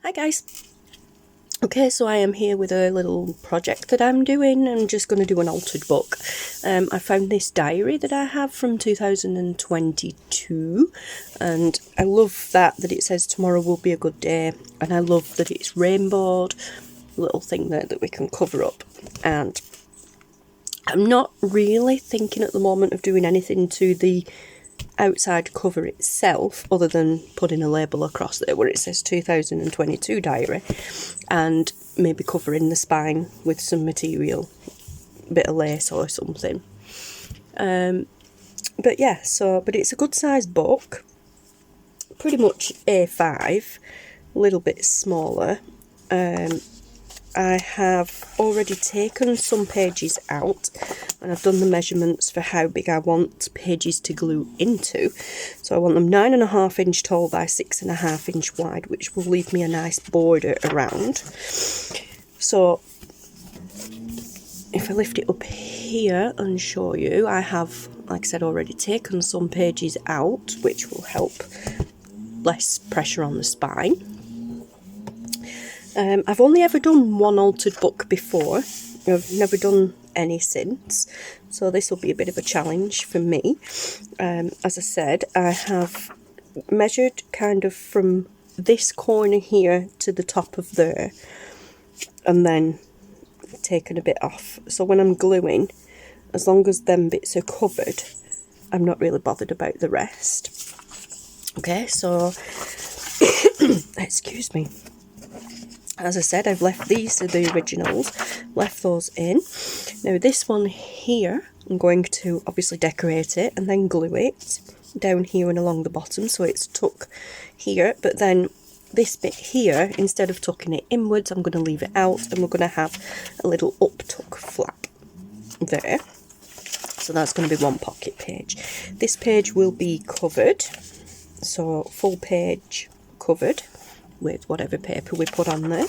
Hi guys. Okay, so I am here with a little project that I'm doing. I'm just going to do an altered book. I found this diary that I have from 2022 and I love that it says tomorrow will be a good day, and I love that it's rainbowed, little thing there that we can cover up. And I'm not really thinking at the moment of doing anything to the outside cover itself other than putting a label across there where it says 2022 diary, and maybe covering the spine with some material, a bit of lace or something. But yeah, but it's a good sized book, pretty much A5, a little bit smaller. I have already taken some pages out and I've done the measurements for how big I want pages to glue into. So I want them 9.5 inch tall by 6.5 inch wide, which will leave me a nice border around. So if I lift it up here and show you, I have, like I said, already taken some pages out, which will help less pressure on the spine. I've only ever done one altered book before. I've never done any since, so this will be a bit of a challenge for me. As I said, I have measured kind of from this corner here to the top of there, and then taken a bit off. So when I'm gluing, as long as them bits are covered, I'm not really bothered about the rest. Okay, so excuse me. As I said, I've left these are the originals, left those in. Now this one here, I'm going to obviously decorate it and then glue it down here and along the bottom so it's tucked here, but then this bit here, instead of tucking it inwards, I'm going to leave it out and we're going to have a little up tuck flap there. So that's going to be one pocket page. This page will be covered, so full page covered with whatever paper we put on there.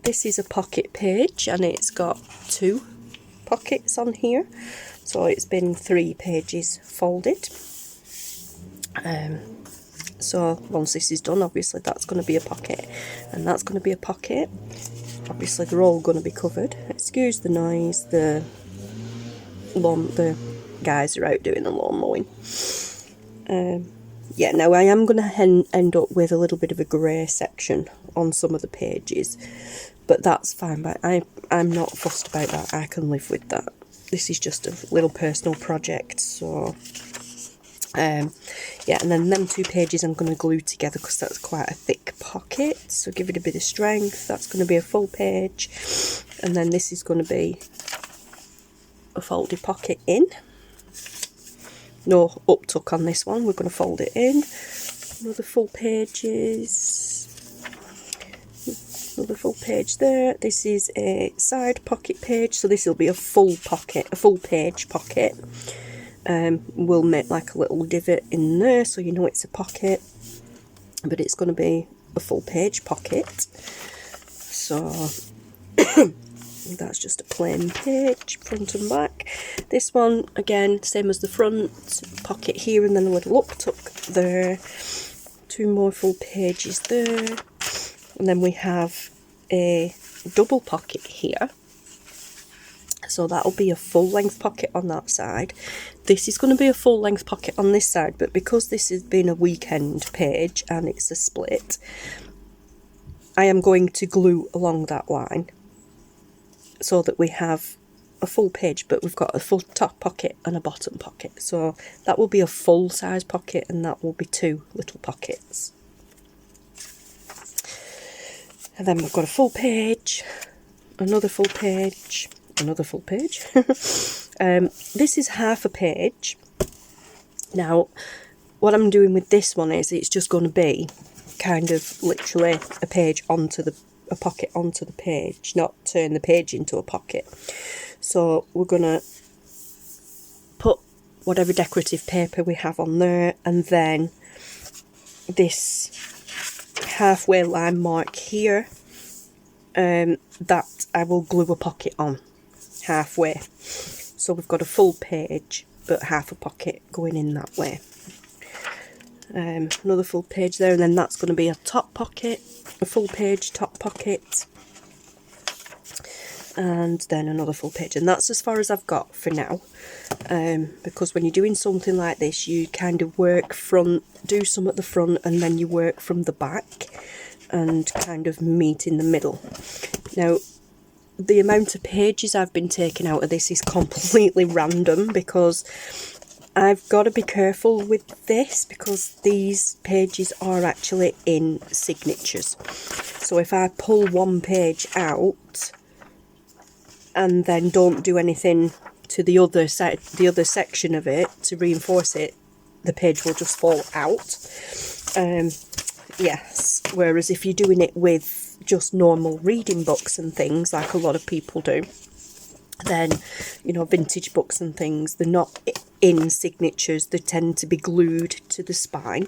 This is a pocket page and it's got 2 pockets on here, so it's been 3 pages folded. So once this is done, obviously that's going to be a pocket and that's going to be a pocket. Obviously they're all going to be covered. Excuse the noise, the guys are out doing the lawn mowing. Yeah, now I am going to end up with a little bit of a grey section on some of the pages, but that's fine. But I'm not fussed about that. I can live with that. This is just a little personal project, so yeah. And then them 2 pages I'm going to glue together because that's quite a thick pocket, so give it a bit of strength. That's going to be a full page, and then this is going to be a folded pocket in. No up tuck on this one, we're going to fold it in. Another full pages, another full page there. This is a side pocket page, so this will be a full pocket, a full page pocket. We'll make like a little divot in there so you know it's a pocket, but it's going to be a full page pocket. So that's just a plain page, front and back. This one, again, same as the front, pocket here and then a little up tuck there. 2 more full pages there. And then we have a double pocket here. So that'll be a full length pocket on that side. This is going to be a full length pocket on this side, but because this has been a weekend page and it's a split, I am going to glue along that line, so that we have a full page, but we've got a full top pocket and a bottom pocket. So that will be a full size pocket and that will be 2 little pockets. And then we've got a full page, another full page, another full page. This is half a page. Now, what I'm doing with this one is it's just going to be kind of literally a page onto the a pocket onto the page, not turn the page into a pocket. So we're gonna put whatever decorative paper we have on there, and then this halfway line mark here, that I will glue a pocket on halfway. So we've got a full page but half a pocket going in that way. another full page there, and then that's going to be a top pocket, a full page top pocket, and then another full page, and that's as far as I've got for now, because when you're doing something like this, you kind of work front, do some at the front, and then you work from the back and kind of meet in the middle. Now, the amount of pages I've been taking out of this is completely random, because I've got to be careful with this, because these pages are actually in signatures. So if I pull one page out and then don't do anything to the other side, the other section of it to reinforce it, the page will just fall out. Yes, whereas if you're doing it with just normal reading books and things, like a lot of people do, then, you know, vintage books and things, they're not in signatures, they tend to be glued to the spine.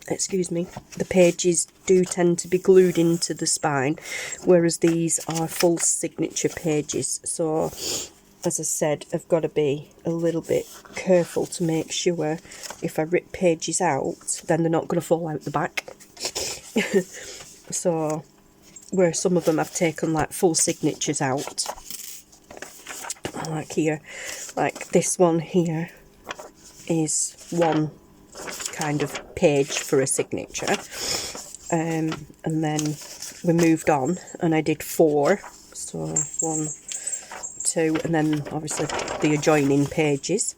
Excuse me. The pages do tend to be glued into the spine, whereas these are full signature pages. So, as I said, I've got to be a little bit careful to make sure if I rip pages out, then they're not going to fall out the back. So, where some of them I've taken like full signatures out, like here, like this one here is one kind of page for a signature, and then we moved on and I did 4, so 1, 2, and then obviously the adjoining pages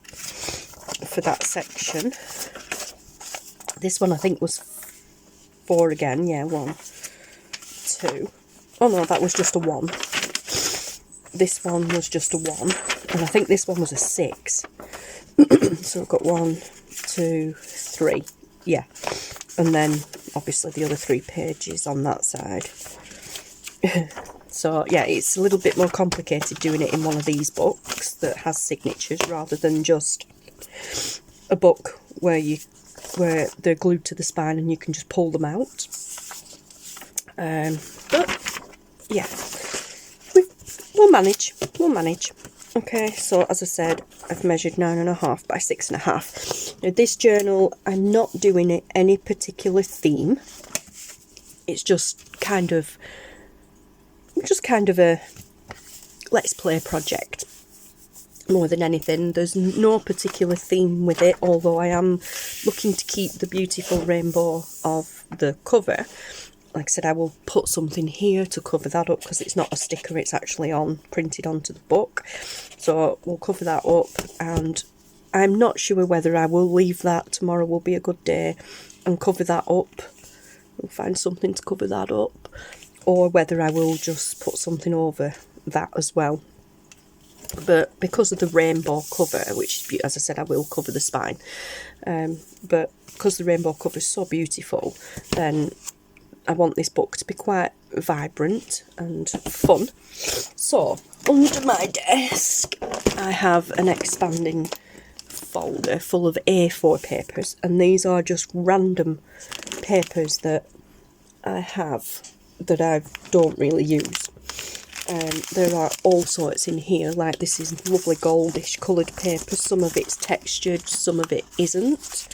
for that section. This one I think was 4 again, yeah, 1, 2, oh no, that was just a 1. This one was just a 1, and I think this one was a 6. So I've got 1, 2, 3, yeah, and then obviously the other 3 pages on that side. So yeah, it's a little bit more complicated doing it in one of these books that has signatures rather than just a book where they're glued to the spine and you can just pull them out. But yeah, we'll manage. Okay, so as I said, I've measured 9.5 by 6.5. Now this journal, I'm not doing it any particular theme. It's just kind of a let's play project more than anything. There's no particular theme with it, although I am looking to keep the beautiful rainbow of the cover. Like I said, I will put something here to cover that up, because it's not a sticker, it's actually printed onto the book. So we'll cover that up, and I'm not sure whether I will leave that. Tomorrow will be a good day and cover that up. We'll find something to cover that up, or whether I will just put something over that as well. But because of the rainbow cover, which, as I said, I will cover the spine, but because the rainbow cover is so beautiful, then I want this book to be quite vibrant and fun. So, under my desk, I have an expanding folder full of A4 papers, and these are just random papers that I have that I don't really use. There are all sorts in here, like this is lovely goldish coloured paper. Some of it's textured, some of it isn't.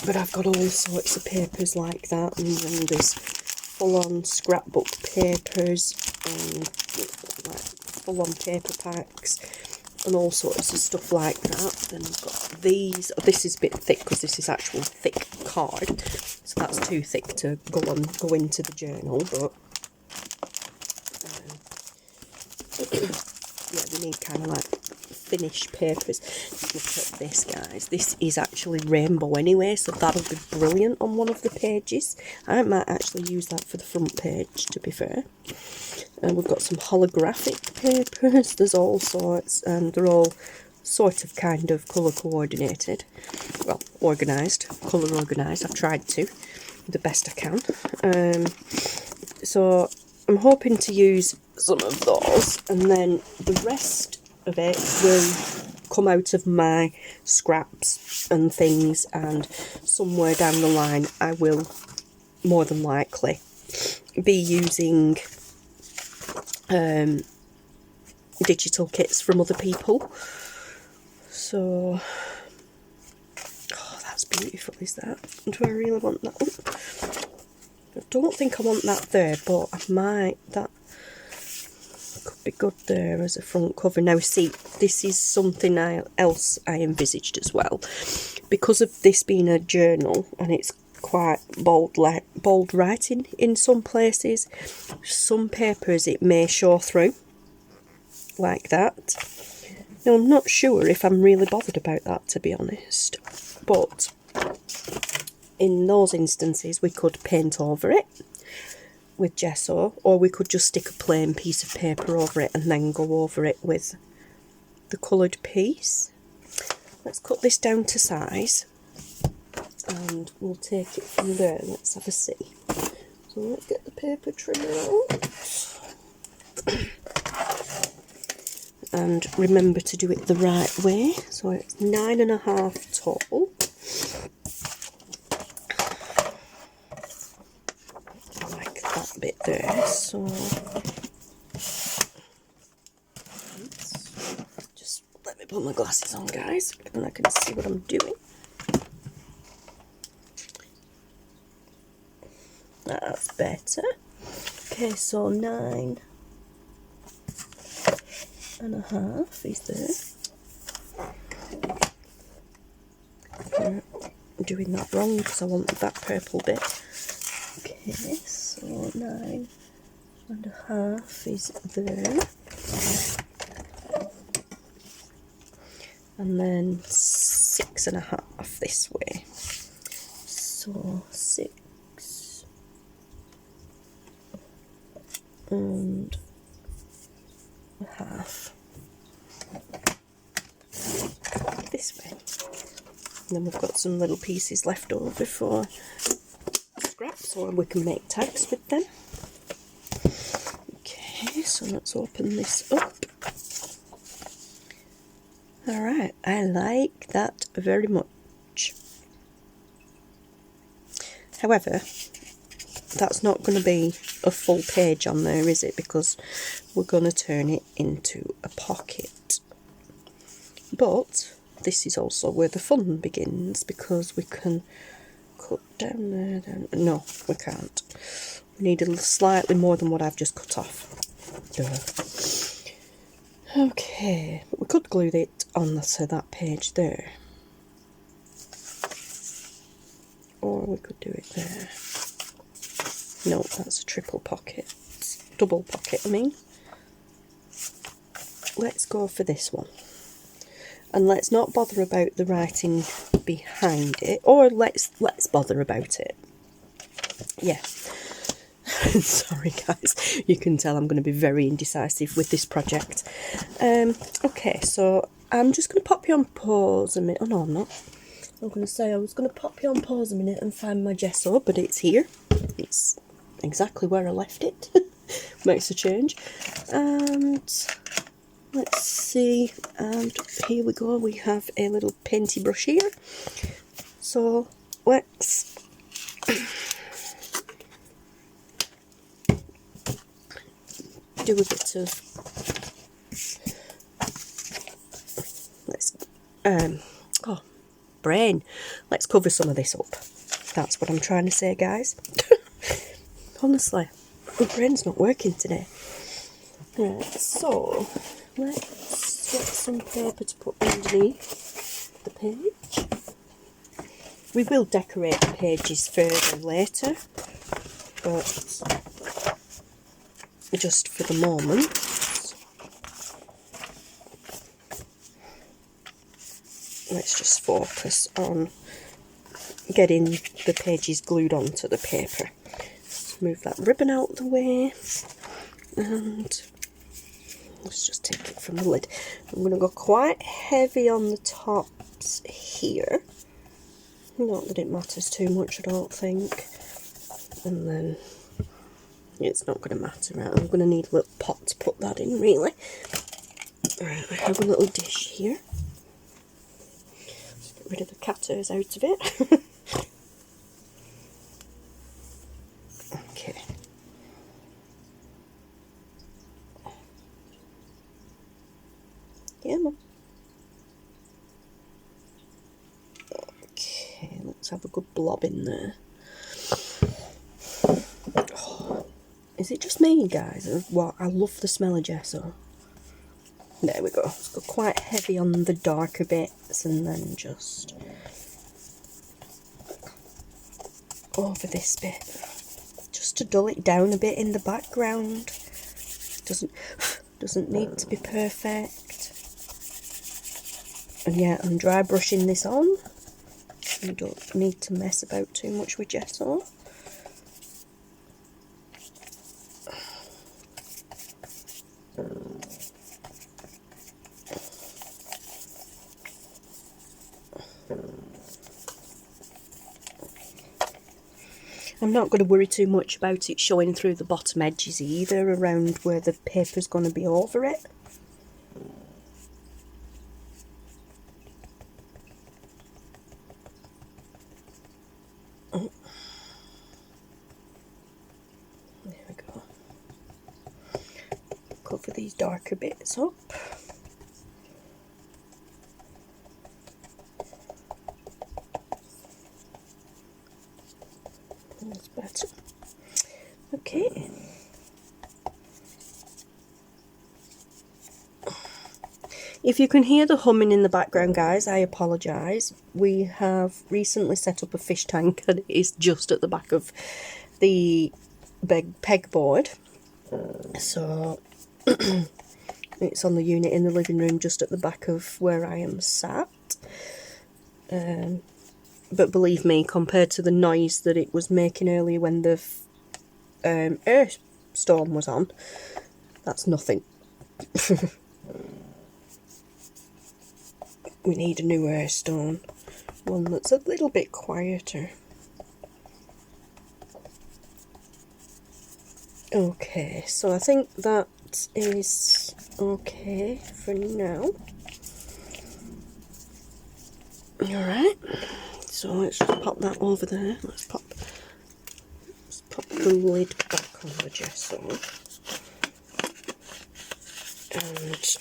But I've got all sorts of papers like that, and then there's full-on scrapbook papers, and like full-on paper packs, and all sorts of stuff like that. Then I've got these. This is a bit thick because this is actual thick card, so that's too thick to go into the journal. But yeah, we need kind of like finished papers. Look at this, guys. This is actually rainbow anyway, so that'll be brilliant on one of the pages. I might actually use that for the front page, to be fair. And we've got some holographic papers. There's all sorts, and they're all sort of kind of colour coordinated. Well, organised. Colour organised. I've tried to the best I can. So I'm hoping to use some of those, and then the rest of it will come out of my scraps and things, and somewhere down the line I will more than likely be using digital kits from other people. So that's beautiful, is that? Do I really want that? Oh, I don't think I want that there, but I might. That could be good there as a front cover. Now see, this is something else I envisaged as well. Because of this being a journal, and it's quite bold writing in some places, some papers it may show through, like that. Now I'm not sure if I'm really bothered about that, to be honest, but in those instances we could paint over it with gesso, or we could just stick a plain piece of paper over it and then go over it with the coloured piece. Let's cut this down to size and we'll take it from there. Let's have a see. So let's get the paper trimmer out. And remember to do it the right way. So it's 9.5 tall. Like that bit there. So just let me put my glasses on, guys, and I can see what I'm doing. That's better. Okay, so 9.5 is there. I'm doing that wrong because I want that purple bit. Okay, so 9.5 is there. And then 6.5 this way. So 6 and a half this way. And then we've got some little pieces left over for scraps, or we can make tags with them. Okay, so let's open this up. Alright, I like that very much. However, that's not going to be a full page on there, is it? Because we're going to turn it into a pocket. But this is also where the fun begins, because we can cut down there. No, we can't. We need a slightly more than what I've just cut off. Duh. Okay, we could glue it onto that page there. Or we could do it there. No, that's a triple pocket. Double pocket, I mean. Let's go for this one. And let's not bother about the writing behind it. Or let's bother about it. Yeah. Sorry guys, you can tell I'm going to be very indecisive with this project. Okay, so I'm just going to pop you on pause a minute. Oh no, I'm not. I'm going to say I was going to pop you on pause a minute and find my gesso, but it's here. It's exactly where I left it. Makes a change. And let's see, and here we go. We have a little painty brush here. So let's do a bit of let's cover some of this up. That's what I'm trying to say, guys. Honestly, my brain's not working today. Right, so let's get some paper to put underneath the page. We will decorate the pages further later, but just for the moment, let's just focus on getting the pages glued onto the paper. Let's move that ribbon out of the way, and let's just take it from the lid. I'm going to go quite heavy on the tops here. Not that it matters too much, I don't think. And then it's not going to matter, right? I'm going to need a little pot to put that in, really. Right, I have a little dish here. Let's get rid of the cat hairs out of it. Okay. Yeah, Mum. Okay. Let's have a good blob in there. Oh, is it just me, guys? Or what? I love the smell of gesso. There we go. Let's go quite heavy on the darker bits and then just over this bit. Just to dull it down a bit in the background. Doesn't need to be perfect. And yeah, I'm dry brushing this on. You don't need to mess about too much with gesso. I'm not going to worry too much about it showing through the bottom edges either, around where the paper's going to be over it. Oh. There we go. Cover these darker bits up. That's better. Okay. If you can hear the humming in the background, guys, I apologise. We have recently set up a fish tank and it is just at the back of the big pegboard. So it's on the unit in the living room just at the back of where I am sat. But believe me, compared to the noise that it was making earlier when the air storm was on, that's nothing. We need a new air storm, one that's a little bit quieter. Okay, so I think that is okay for now. Alright, so let's just pop that over there. Let's pop the lid back on the gesso. And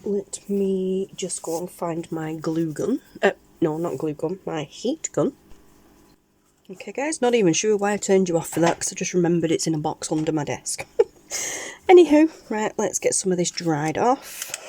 let me just go and find my glue gun. No, not glue gun, my heat gun. Okay guys, not even sure why I turned you off for that, because I just remembered it's in a box under my desk. Anywho, right, let's get some of this dried off.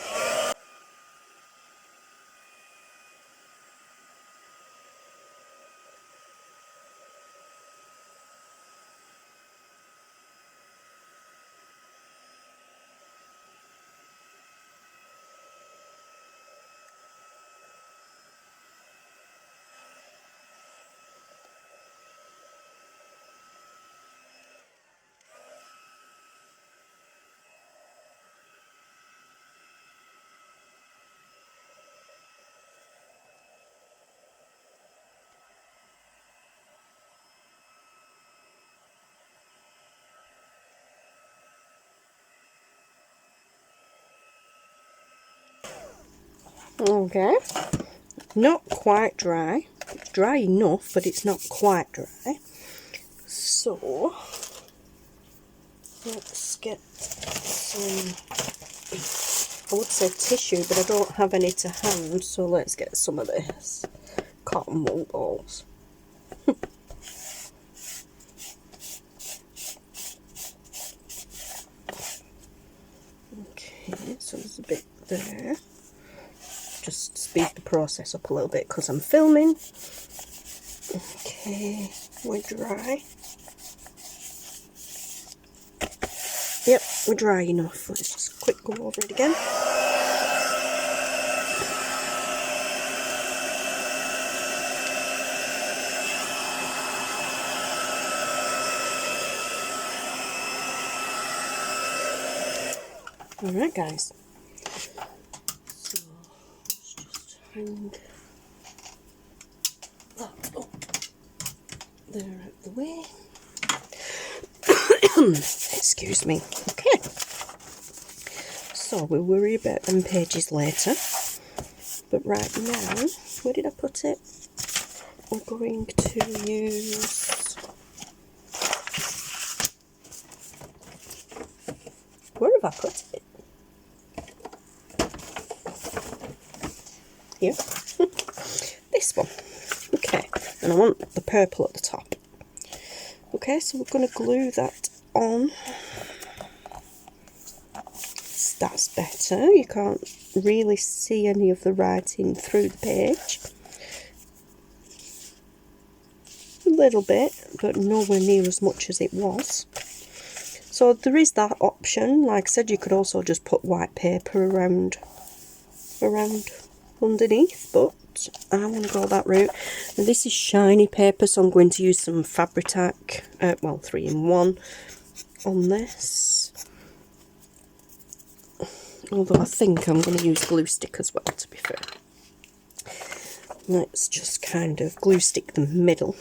Okay, not quite dry. It's dry enough, but it's not quite dry. So let's get some, I would say tissue, but I don't have any to hand, so let's get some of this cotton wool balls. Okay, so there's a bit there. Just speed the process up a little bit because I'm filming. Okay, we're dry. Yep, we're dry enough. Let's just quick go over it again. Alright guys. And that up there out the way. Excuse me. Okay. So we'll worry about them pages later. But right now, where did I put it? I'm going to use... Where have I put it? Here. This one. Okay. and I want the purple at the top. Okay, so we're going to glue that on. That's better. You can't really see any of the writing through the page. A little bit, but nowhere near as much as it was. So there is that option. Like I said, you could also just put white paper around underneath, but I want to go that route. And this is shiny paper, so I'm going to use some Fabri-Tac, well, 3-in-1 on this. Although I think I'm going to use glue stick as well, to be fair. Let's just kind of glue stick the middle.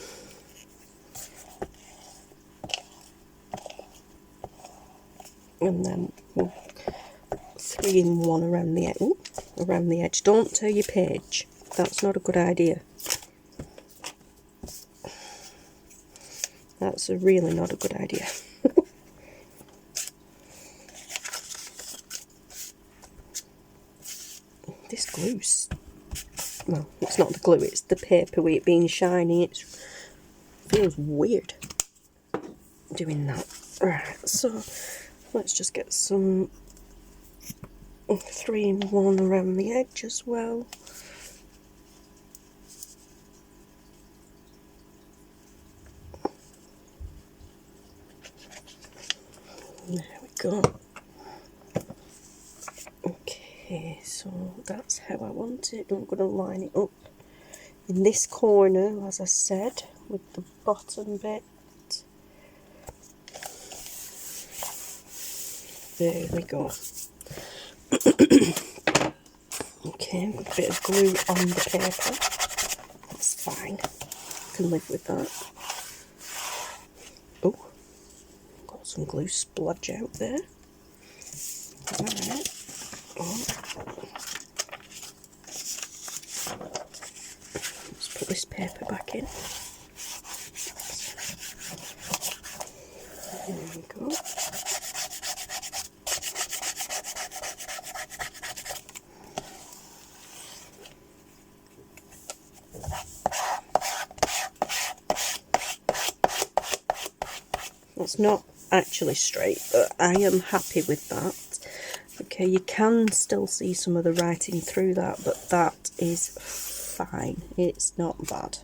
And then we'll 3-in-1 around the edge. Ooh, around the edge. Don't tear your page. That's not a good idea. That's really not a good idea. This glue's, well, it's not the glue, it's the paper with it being shiny. It feels weird doing that. Right, so let's just get some 3-in-1 around the edge as well. There we go. Okay, so that's how I want it. I'm going to line it up in this corner, as I said, with the bottom bit. There we go. Okay, I've got a bit of glue on the paper. That's fine. I can live with that. Oh, got some glue splodge out there. Alright. Let's put this paper back in. There we go. It's not actually straight, but I am happy with that. Okay, you can still see some of the writing through that, but that is fine. It's not bad.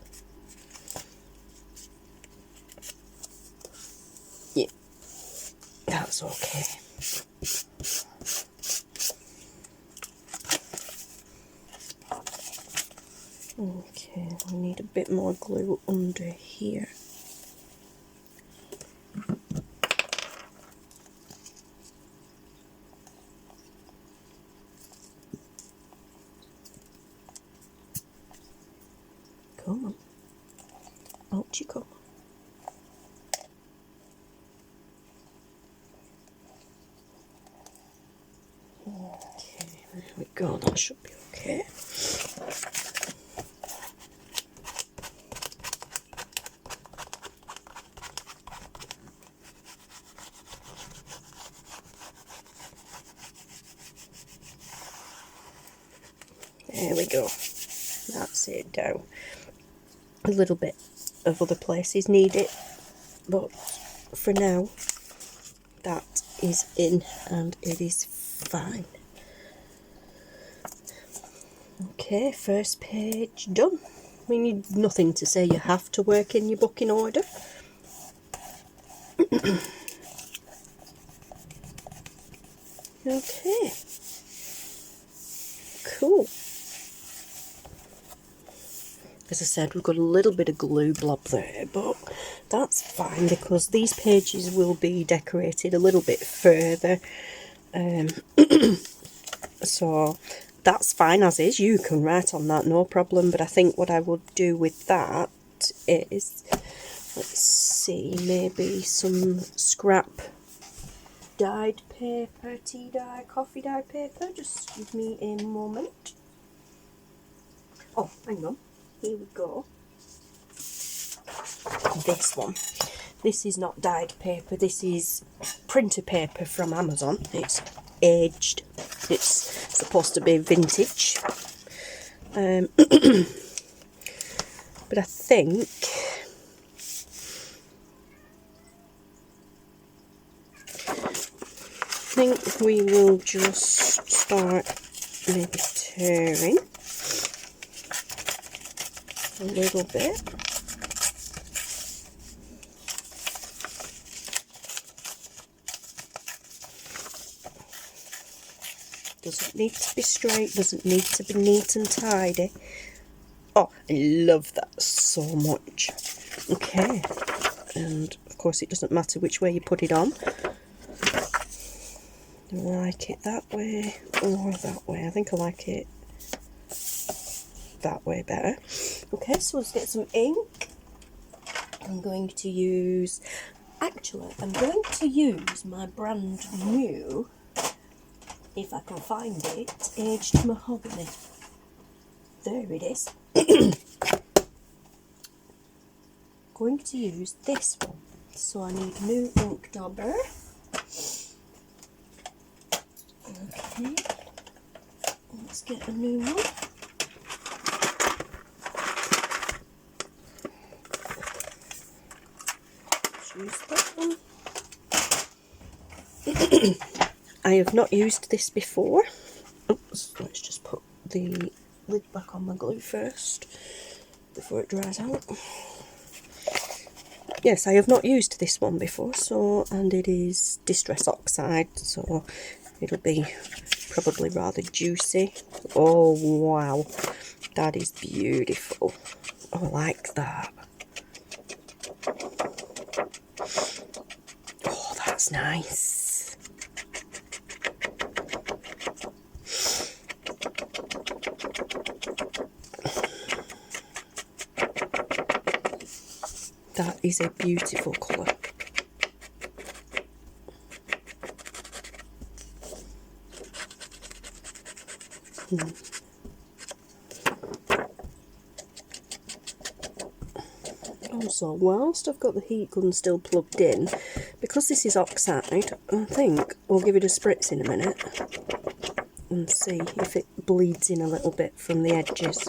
Yeah, that's okay. Okay, we need a bit more glue under here. Come on. Out you go. Okay, there we go. That should be okay. There we go. That's it down. A little bit of other places need it, but for now that is in and it is fine. Okay, first page done. We need nothing to say you have to work in your book in order. Okay, cool. As I said, we've got a little bit of glue blob there, but that's fine because these pages will be decorated a little bit further. So that's fine as is. You can write on that, no problem. But I think what I would do with that is, let's see, maybe some scrap dyed paper, tea dye, coffee dye paper. Just give me a moment. Oh, hang on. Here we go. This one. This is not dyed paper. This is printer paper from Amazon. It's aged. It's supposed to be vintage. But I think we will just start maybe tearing a little bit. Doesn't need to be straight, doesn't need to be neat and tidy. Oh, I love that so much. Okay, and of course it doesn't matter which way you put it on. Do I like it that way or that way? I think I like it that way better. Okay, so let's get some ink. I'm going to use, actually, I'm going to use my brand new, if I can find it, Aged Mahogany. There it is. Going to use this one. So I need new ink dauber. Okay, let's get a new one. Use that one. I have not used this before. Oops, let's just put the lid back on my glue first before it dries out. Yes, I have not used this one before, so, and it is Distress Oxide, so it'll be probably rather juicy. Oh wow, that is beautiful. Oh, I like that. Oh, that's nice. That is a beautiful colour. Also, whilst I've got the heat gun still plugged in, because this is oxide, I think we'll give it a spritz in a minute and see if it bleeds in a little bit from the edges.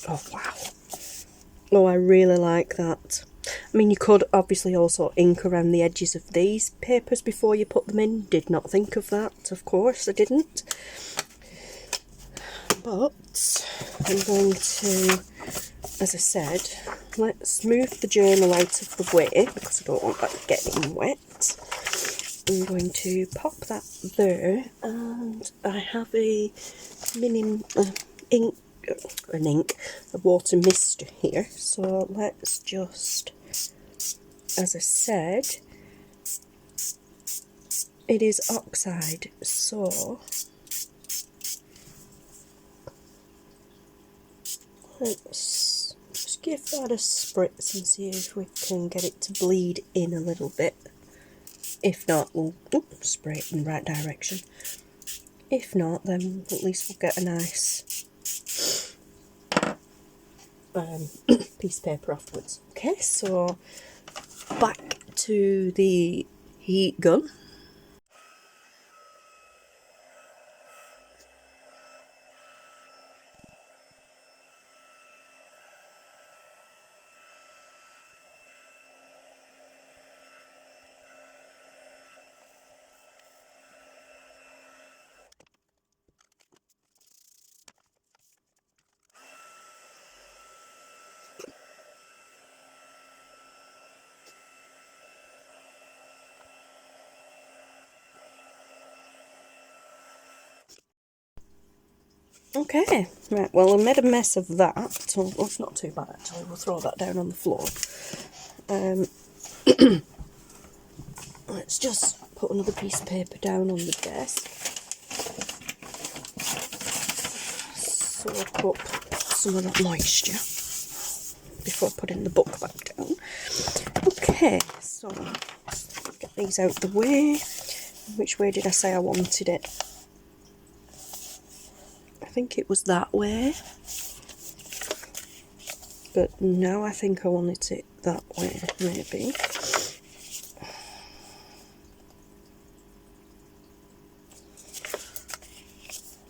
Oh wow. Oh, I really like that. I mean, you could obviously also ink around the edges of these papers before you put them in. Did not think of that, of course I didn't. But I'm going to, as I said, let's move the journal out of the way because I don't want that getting wet. I'm going to pop that there, and I have a mini a water mister here, so let's just, as I said, it is oxide, so let's just give that a spritz and see if we can get it to bleed in a little bit. If not, we'll spray it in the right direction. If not, then at least we'll get a nice piece of paper afterwards. Okay, so back to the heat gun. Okay, right, well I made a mess of that, so well, it's not too bad actually, we'll throw that down on the floor. Let's just put another piece of paper down on the desk, soak up some of that moisture before putting the book back down. Okay, so get these out the way. Which way did I say I wanted it? I think it was that way, but now I think I wanted it that way, maybe.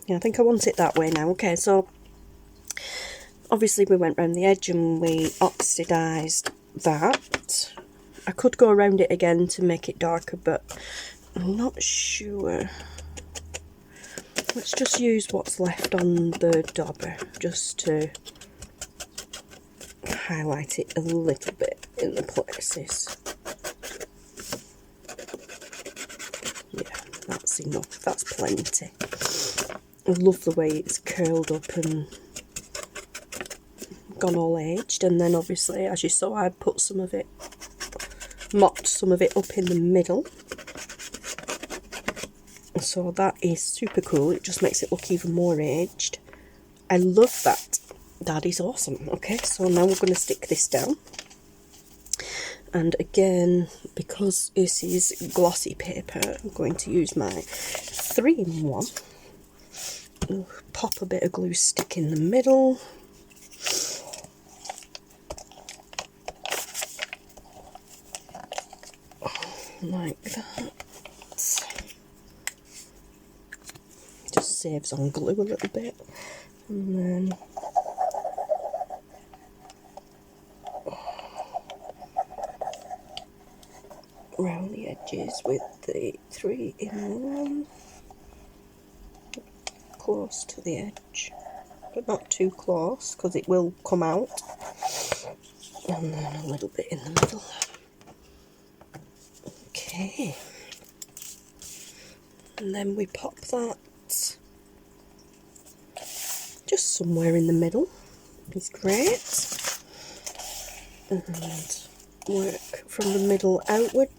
Yeah, I think I want it that way now. Okay, so obviously we went round the edge and we oxidised that. I could go around it again to make it darker, but I'm not sure. Let's just use what's left on the dauber just to highlight it a little bit in the places. Yeah, that's enough, that's plenty. I love the way it's curled up and gone all aged, and then obviously, as you saw, I put some of it, mopped some of it up in the middle. So that is super cool, it just makes it look even more aged. I love that. That is awesome. Okay, so now we're going to stick this down. And again, because this is glossy paper, I'm going to use my 3-in-1. Pop a bit of glue stick in the middle. Like that. Just saves on glue a little bit. And then around the edges with the 3-in-1, close to the edge, but not too close because it will come out, and then a little bit in the middle. Okay, and then we pop that just somewhere in the middle. It's great, and work from the middle outwards.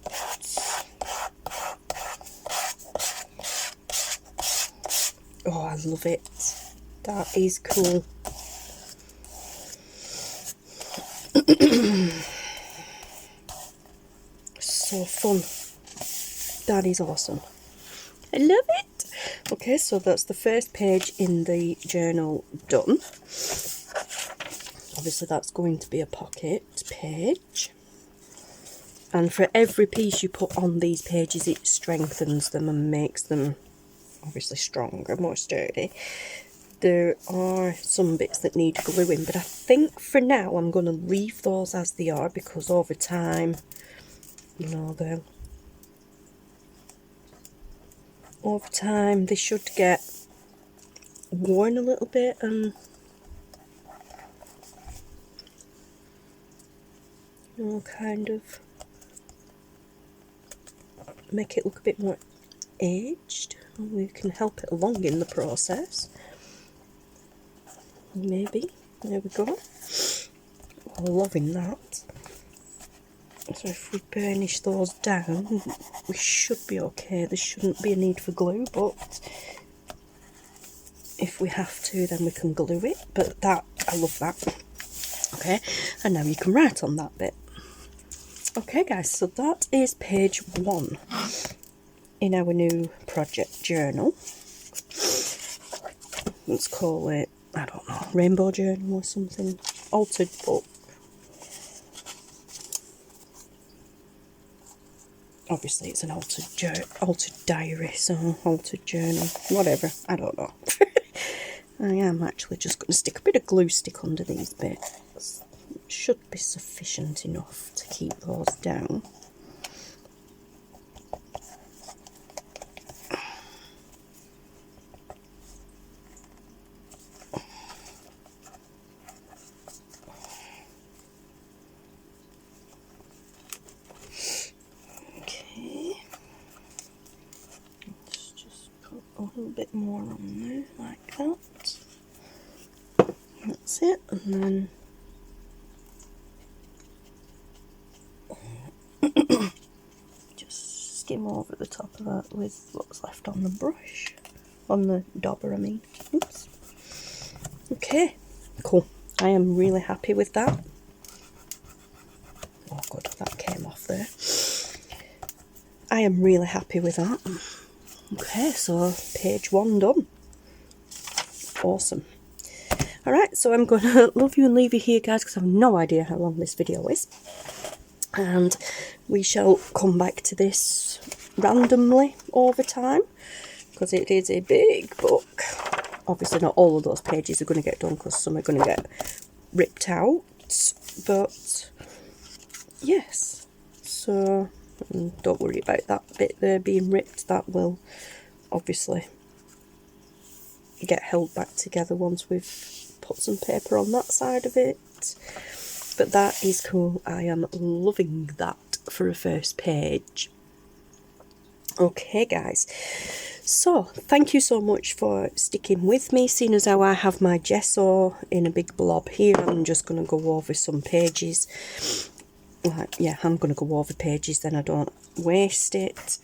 Oh, I love it. That is cool. So fun. That is awesome. I love it. Okay, so that's the first page in the journal done. Obviously that's going to be a pocket page. And for every piece you put on these pages, it strengthens them and makes them obviously stronger, more sturdy. There are some bits that need gluing, but I think for now I'm going to leave those as they are, because over time, you know, they should get worn a little bit and, you know, kind of make it look a bit more aged. We can help it along in the process. Maybe. There we go. Loving that. So if we burnish those down, we should be okay. There shouldn't be a need for glue, but if we have to, then we can glue it. But that, I love that. Okay, and now you can write on that bit. Okay guys, so that is page 1 in our new project journal. Let's call it, I don't know, rainbow journal or something. Altered book. Obviously it's an altered diary, so altered journal, whatever, I don't know. I am actually just going to stick a bit of glue stick under these bits. It should be sufficient enough to keep those down. A little bit more on there, like that. That's it, and then just skim over the top of that with what's left on the brush, on the dauber I mean. Oops. Okay, cool. I am really happy with that. Oh good, that came off there. I am really happy with that. Okay, so page 1 done. Awesome. Alright, so I'm going to love you and leave you here, guys, because I have no idea how long this video is. And we shall come back to this randomly over time, because it is a big book. obviously not all of those pages are going to get done because some are going to get ripped out, but yes, so don't worry about that bit there being ripped. That will obviously get held back together once we've put some paper on that side of it. But that is cool. I am loving that for a first page. Okay guys, so thank you so much for sticking with me. Seeing as how I have my gesso in a big blob here, I'm just going to go over some pages. Yeah, I'm going to go over pages, then I don't waste it.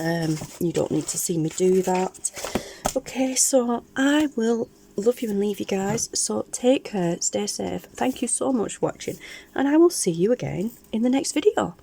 You don't need to see me do that. Okay, so I will love you and leave you guys. So take care, stay safe. Thank you so much for watching, and I will see you again in the next video.